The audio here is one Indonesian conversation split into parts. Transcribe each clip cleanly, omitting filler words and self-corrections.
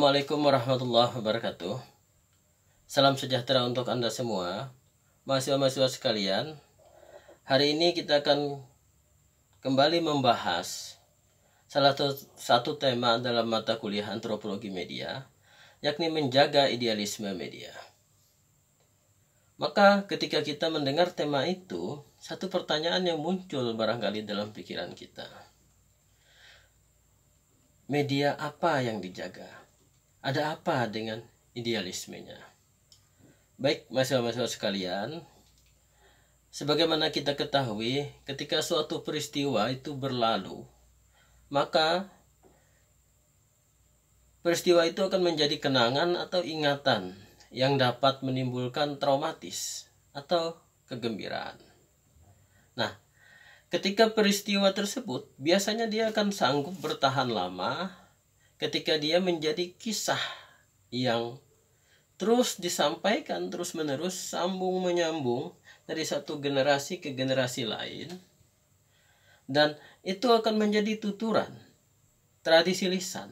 Assalamualaikum warahmatullahi wabarakatuh. Salam sejahtera untuk Anda semua, mahasiswa-mahasiswa sekalian. Hari ini kita akan kembali membahas salah satu tema dalam mata kuliah antropologi media, yakni menjaga idealisme media. Maka ketika kita mendengar tema itu, satu pertanyaan yang muncul barangkali dalam pikiran kita. Media apa yang dijaga? Ada apa dengan idealismenya? Baik, mahasiswa-mahasiswa sekalian, sebagaimana kita ketahui, ketika suatu peristiwa itu berlalu, maka peristiwa itu akan menjadi kenangan atau ingatan yang dapat menimbulkan traumatis atau kegembiraan. Nah, ketika peristiwa tersebut, biasanya dia akan sanggup bertahan lama ketika dia menjadi kisah yang terus disampaikan terus-menerus, sambung menyambung dari satu generasi ke generasi lain, dan itu akan menjadi tuturan, tradisi lisan.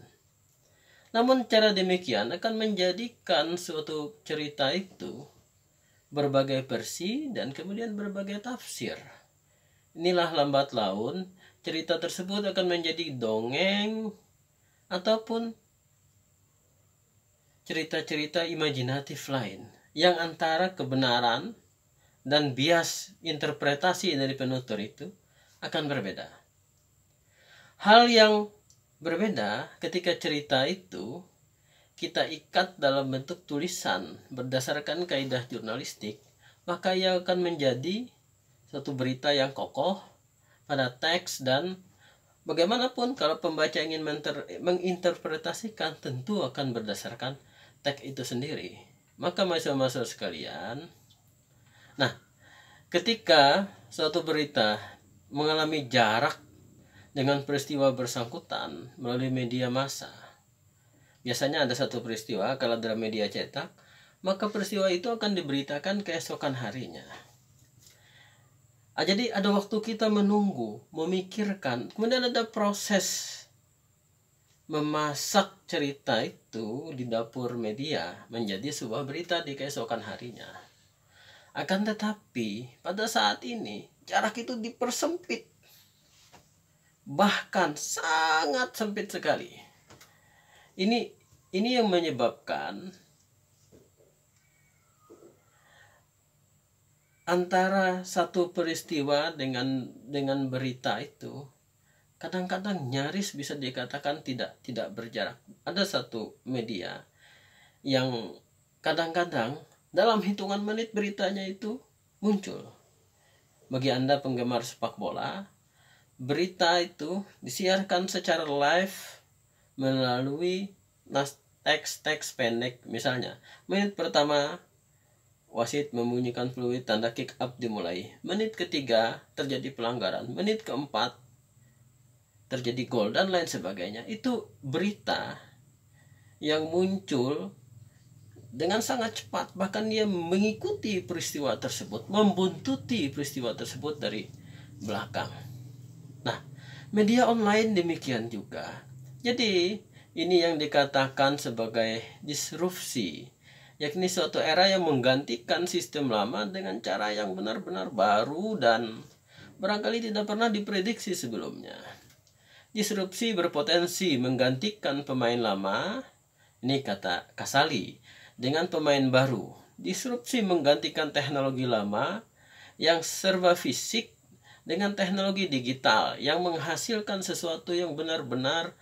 Namun cara demikian akan menjadikan suatu cerita itu berbagai versi dan kemudian berbagai tafsir. Inilah lambat laun cerita tersebut akan menjadi dongeng ataupun cerita-cerita imajinatif lain yang antara kebenaran dan bias interpretasi dari penutur itu akan berbeda. Hal yang berbeda ketika cerita itu kita ikat dalam bentuk tulisan berdasarkan kaidah jurnalistik, maka ia akan menjadi suatu berita yang kokoh pada teks, dan bagaimanapun kalau pembaca ingin menginterpretasikan tentu akan berdasarkan teks itu sendiri. Maka mahasiswa-mahasiswa sekalian, nah ketika suatu berita mengalami jarak dengan peristiwa bersangkutan melalui media massa, biasanya ada satu peristiwa kalau dalam media cetak, maka peristiwa itu akan diberitakan keesokan harinya. Jadi ada waktu kita menunggu, memikirkan, kemudian ada proses memasak cerita itu di dapur media menjadi sebuah berita di keesokan harinya. Akan tetapi pada saat ini jarak itu dipersempit, bahkan sangat sempit sekali. Ini yang menyebabkan antara satu peristiwa dengan berita itu kadang-kadang nyaris bisa dikatakan tidak berjarak. Ada satu media yang kadang-kadang dalam hitungan menit beritanya itu muncul. Bagi Anda penggemar sepak bola, berita itu disiarkan secara live melalui teks pendek. Misalnya, menit pertama wasit membunyikan peluit, tanda kick up dimulai. Menit ketiga terjadi pelanggaran. Menit keempat terjadi gol dan lain sebagainya. Itu berita yang muncul dengan sangat cepat. Bahkan dia mengikuti peristiwa tersebut, membuntuti peristiwa tersebut dari belakang. Nah, media online demikian juga. Jadi ini yang dikatakan sebagai disrupsi, yakni suatu era yang menggantikan sistem lama dengan cara yang benar-benar baru dan barangkali tidak pernah diprediksi sebelumnya. Disrupsi berpotensi menggantikan pemain lama, ini kata Kasali, dengan pemain baru. Disrupsi menggantikan teknologi lama yang serba fisik dengan teknologi digital yang menghasilkan sesuatu yang benar-benar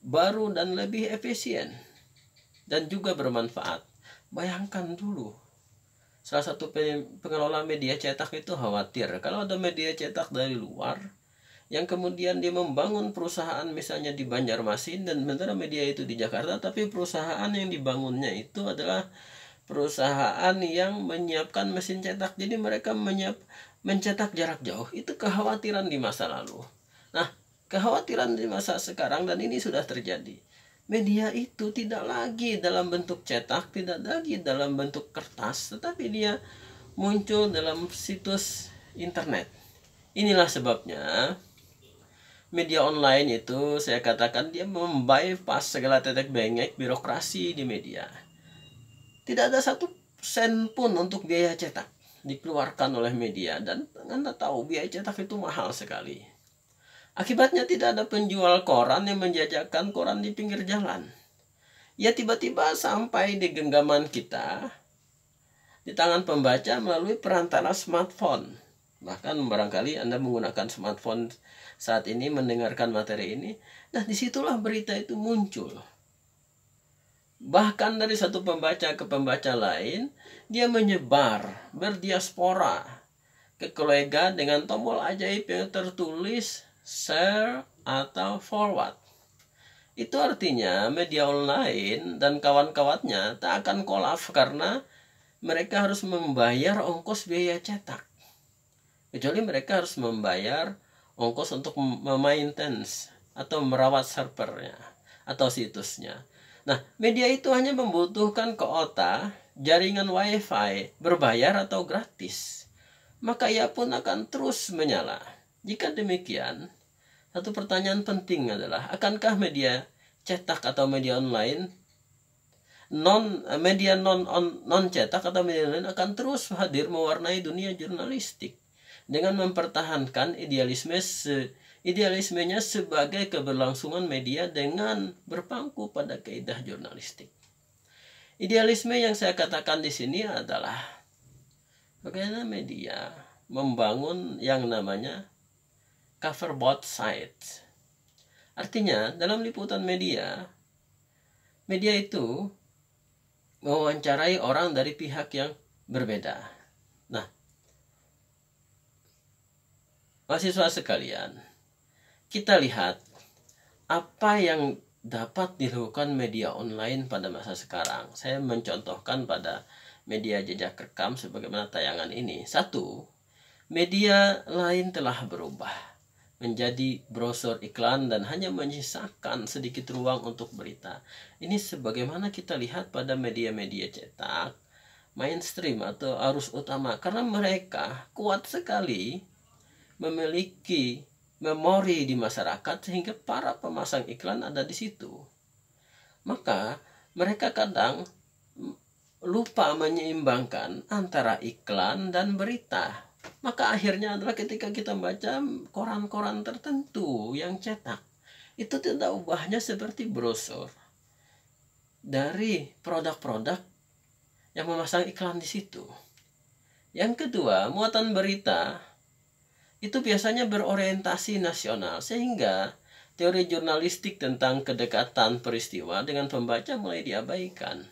baru dan lebih efisien dan juga bermanfaat. Bayangkan dulu, salah satu pengelola media cetak itu khawatir kalau ada media cetak dari luar yang kemudian dia membangun perusahaan misalnya di Banjarmasin dan sementara media itu di Jakarta, tapi perusahaan yang dibangunnya itu adalah perusahaan yang menyiapkan mesin cetak. Jadi mereka mencetak jarak jauh. Itu kekhawatiran di masa lalu. Nah, kekhawatiran di masa sekarang, dan ini sudah terjadi. Media itu tidak lagi dalam bentuk cetak, tidak lagi dalam bentuk kertas, tetapi dia muncul dalam situs internet. Inilah sebabnya media online itu saya katakan dia membypass segala tetek bengek birokrasi di media. Tidak ada satu sen pun untuk biaya cetak dikeluarkan oleh media, dan Anda tahu biaya cetak itu mahal sekali. Akibatnya tidak ada penjual koran yang menjajakan koran di pinggir jalan. Ya tiba-tiba sampai di genggaman kita, di tangan pembaca melalui perantara smartphone. Bahkan barangkali Anda menggunakan smartphone saat ini mendengarkan materi ini. Nah, disitulah berita itu muncul. Bahkan dari satu pembaca ke pembaca lain, dia menyebar, berdiaspora ke kolega dengan tombol ajaib yang tertulis share atau forward. Itu artinya media online dan kawan-kawannya tak akan kolap karena mereka harus membayar ongkos biaya cetak. Kecuali mereka harus membayar ongkos untuk memaintenance atau merawat servernya atau situsnya. Nah, media itu hanya membutuhkan kuota, jaringan wifi, berbayar atau gratis. Maka ia pun akan terus menyala. Jika demikian, satu pertanyaan penting adalah, akankah media cetak atau media online non cetak atau media online akan terus hadir mewarnai dunia jurnalistik dengan mempertahankan idealismenya sebagai keberlangsungan media dengan berpangku pada kaidah jurnalistik. Idealisme yang saya katakan di sini adalah bagaimana media membangun yang namanya cover both sides. Artinya, dalam liputan media itu mewawancarai orang dari pihak yang berbeda. Nah, mahasiswa sekalian, kita lihat apa yang dapat dilakukan media online pada masa sekarang. Saya mencontohkan pada media jejak rekam sebagaimana tayangan ini. 1. Media lain telah berubah menjadi brosur iklan dan hanya menyisakan sedikit ruang untuk berita. Ini sebagaimana kita lihat pada media-media cetak, mainstream atau arus utama, karena mereka kuat sekali memiliki memori di masyarakat sehingga para pemasang iklan ada di situ. Maka mereka kadang lupa menyeimbangkan antara iklan dan berita. Maka akhirnya adalah ketika kita baca koran-koran tertentu yang cetak, itu tidak ubahnya seperti brosur dari produk-produk yang memasang iklan di situ. Yang kedua, muatan berita itu biasanya berorientasi nasional, sehingga teori jurnalistik tentang kedekatan peristiwa dengan pembaca mulai diabaikan.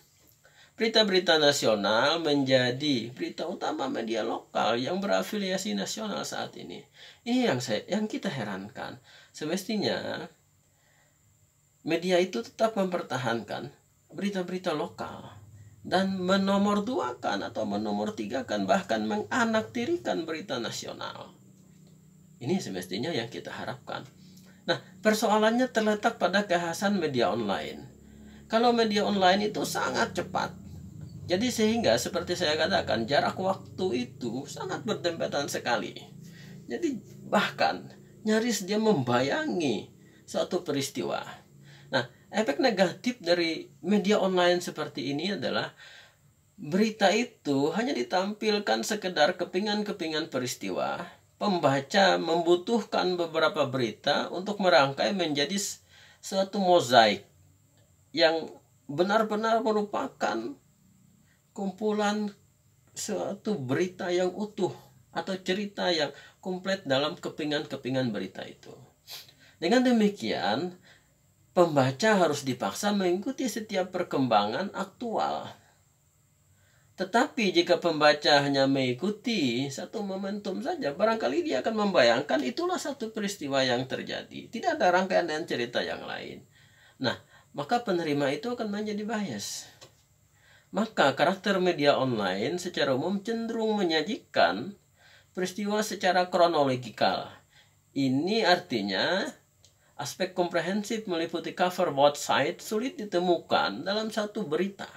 Berita-berita nasional menjadi berita utama media lokal yang berafiliasi nasional saat ini. Ini yang kita herankan. Semestinya media itu tetap mempertahankan berita-berita lokal dan menomorduakan atau menomortigakan, bahkan menganaktirikan berita nasional. Ini semestinya yang kita harapkan. Nah, persoalannya terletak pada kekhasan media online. Kalau media online itu sangat cepat, jadi sehingga seperti saya katakan, jarak waktu itu sangat berdempetan sekali. Jadi bahkan nyaris dia membayangi suatu peristiwa. Nah, efek negatif dari media online seperti ini adalah berita itu hanya ditampilkan sekedar kepingan-kepingan peristiwa. Pembaca membutuhkan beberapa berita untuk merangkai menjadi suatu mozaik yang benar-benar merupakan kumpulan suatu berita yang utuh atau cerita yang komplit dalam kepingan-kepingan berita itu. Dengan demikian, pembaca harus dipaksa mengikuti setiap perkembangan aktual. Tetapi jika pembaca hanya mengikuti satu momentum saja, barangkali dia akan membayangkan itulah satu peristiwa yang terjadi. Tidak ada rangkaian dan cerita yang lain. Nah, maka penerima itu akan menjadi bias. Maka karakter media online secara umum cenderung menyajikan peristiwa secara kronologikal. Ini artinya aspek komprehensif meliputi cover both sides sulit ditemukan dalam satu berita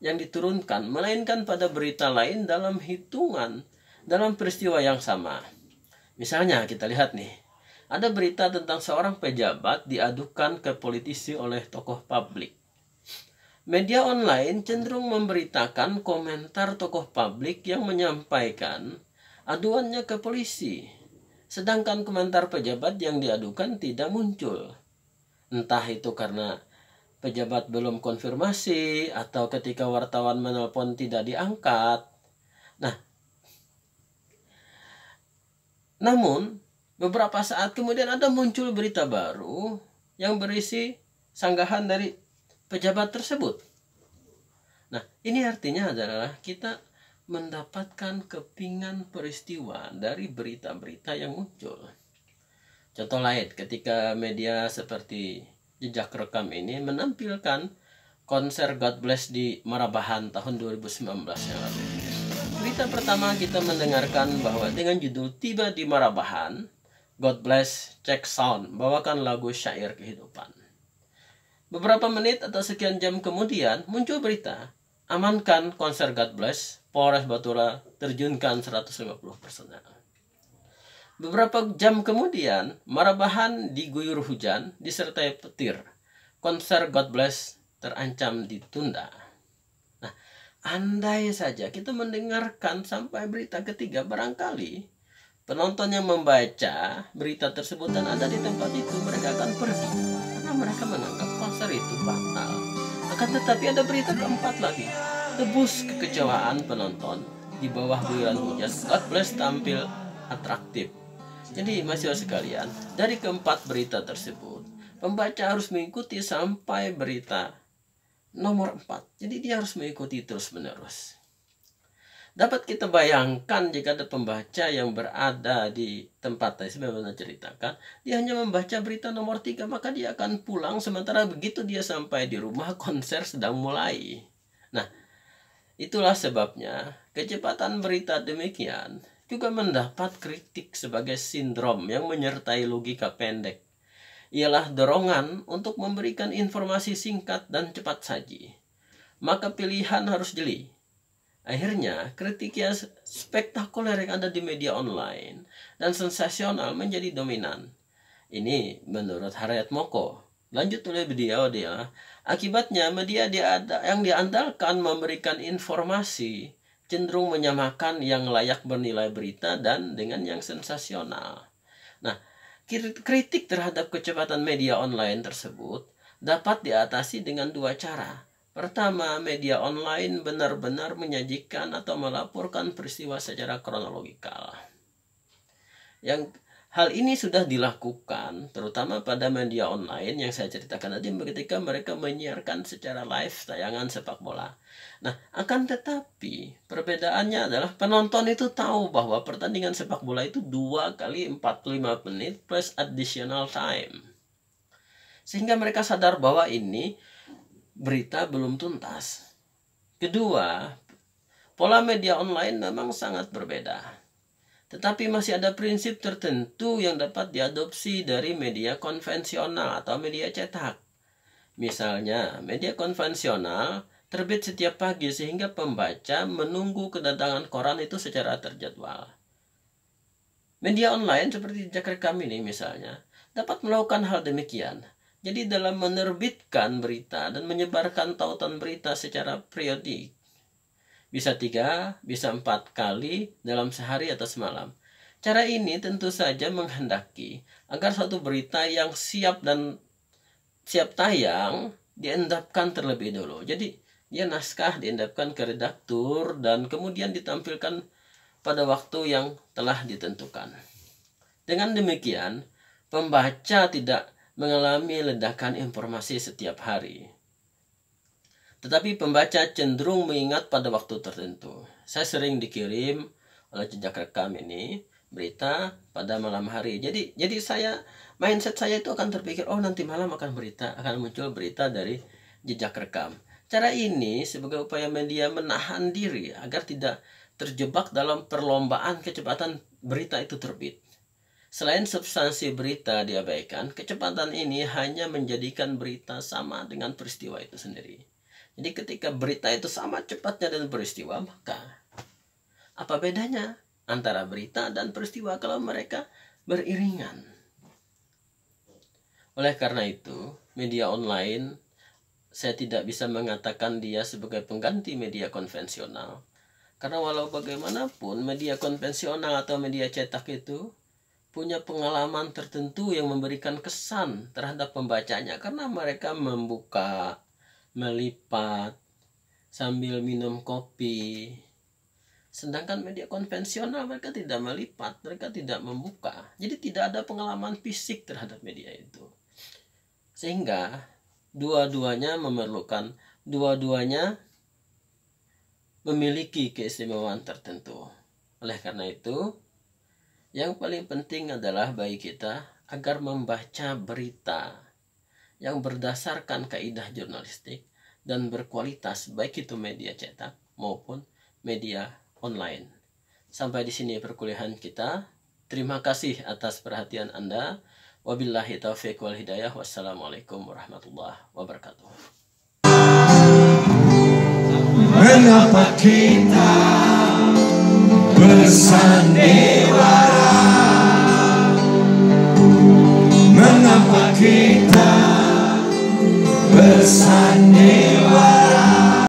yang diturunkan, melainkan pada berita lain dalam hitungan dalam peristiwa yang sama. Misalnya kita lihat nih, Ada berita tentang seorang pejabat diadukan ke politisi oleh tokoh publik. Media online cenderung memberitakan komentar tokoh publik yang menyampaikan aduannya ke polisi, sedangkan komentar pejabat yang diadukan tidak muncul. Entah itu karena pejabat belum konfirmasi atau ketika wartawan menelpon tidak diangkat. Namun, beberapa saat kemudian ada muncul berita baru yang berisi sanggahan dari pejabat tersebut. Nah, ini artinya adalah kita mendapatkan kepingan peristiwa dari berita-berita yang muncul. Contoh lain, ketika media seperti Jejak Rekam ini menampilkan konser God Bless di Marabahan tahun 2019 yang lalu. Berita pertama kita mendengarkan bahwa dengan judul Tiba di Marabahan, God Bless Check Sound bawakan lagu Syair Kehidupan. Beberapa menit atau sekian jam kemudian muncul berita, amankan konser God Bless, Polres Batura terjunkan 150 personel. Beberapa jam kemudian, Marabahan diguyur hujan disertai petir. Konser God Bless terancam ditunda. Nah, andai saja kita mendengarkan sampai berita ketiga, barangkali penonton yang membaca berita tersebut dan ada di tempat itu, mereka akan pergi karena mereka menganggap konser itu batal. Akan tetapi ada berita keempat lagi, tebus kekecewaan penonton di bawah guyuran hujan, God Bless tampil atraktif. Jadi mahasiswa sekalian, dari keempat berita tersebut, pembaca harus mengikuti sampai berita nomor 4. Jadi dia harus mengikuti terus-menerus. Dapat kita bayangkan jika ada pembaca yang berada di tempat tadi sebagaimana ceritakan, dia hanya membaca berita nomor 3, maka dia akan pulang, sementara begitu dia sampai di rumah konser sedang mulai. Nah, itulah sebabnya kecepatan berita demikian juga mendapat kritik sebagai sindrom yang menyertai logika pendek. Ialah dorongan untuk memberikan informasi singkat dan cepat saji. Maka pilihan harus jeli. Akhirnya, kritik yang spektakuler yang ada di media online dan sensasional menjadi dominan. Ini menurut Harriet Moko. Lanjut oleh beliau, dia akibatnya media yang diandalkan memberikan informasi cenderung menyamakan yang layak bernilai berita dan dengan yang sensasional. Nah, kritik terhadap kecepatan media online tersebut dapat diatasi dengan dua cara. Pertama, media online benar-benar menyajikan atau melaporkan peristiwa secara kronologikal. Hal ini sudah dilakukan terutama pada media online yang saya ceritakan tadi ketika mereka menyiarkan secara live tayangan sepak bola. Nah, akan tetapi perbedaannya adalah penonton itu tahu bahwa pertandingan sepak bola itu 2 kali 45 menit plus additional time. Sehingga mereka sadar bahwa ini berita belum tuntas. Kedua, pola media online memang sangat berbeda. Tetapi masih ada prinsip tertentu yang dapat diadopsi dari media konvensional atau media cetak. Misalnya, media konvensional terbit setiap pagi sehingga pembaca menunggu kedatangan koran itu secara terjadwal. Media online seperti Jejak Rekam ini misalnya dapat melakukan hal demikian. Jadi dalam menerbitkan berita dan menyebarkan tautan berita secara periodik, bisa 3, bisa 4 kali dalam sehari atau semalam. Cara ini tentu saja menghendaki agar suatu berita yang siap tayang diendapkan terlebih dulu. Jadi ya naskah diendapkan ke redaktur dan kemudian ditampilkan pada waktu yang telah ditentukan. Dengan demikian, pembaca tidak mengalami ledakan informasi setiap hari. Tetapi pembaca cenderung mengingat pada waktu tertentu. Saya sering dikirim oleh Jejak Rekam ini berita pada malam hari. Jadi mindset saya itu akan terpikir, oh nanti malam akan muncul berita dari Jejak Rekam. Cara ini sebagai upaya media menahan diri agar tidak terjebak dalam perlombaan kecepatan berita itu terbit. Selain substansi berita diabaikan, kecepatan ini hanya menjadikan berita sama dengan peristiwa itu sendiri. Jadi ketika berita itu sama cepatnya dengan peristiwa, maka apa bedanya antara berita dan peristiwa kalau mereka beriringan? Oleh karena itu, media online saya tidak bisa mengatakan dia sebagai pengganti media konvensional. Karena walau bagaimanapun media konvensional atau media cetak itu punya pengalaman tertentu yang memberikan kesan terhadap pembacanya, karena mereka membuka, melipat sambil minum kopi. Sedangkan media konvensional mereka tidak melipat, mereka tidak membuka. Jadi tidak ada pengalaman fisik terhadap media itu. Sehingga dua-duanya memiliki keistimewaan tertentu. Oleh karena itu, yang paling penting adalah bagi kita agar membaca berita yang berdasarkan kaidah jurnalistik dan berkualitas, baik itu media cetak maupun media online. Sampai di sini perkuliahan kita. Terima kasih atas perhatian Anda. Wabillahi taufiq wal hidayah. Wassalamualaikum warahmatullahi wabarakatuh. Mengapa kita bersandiwara?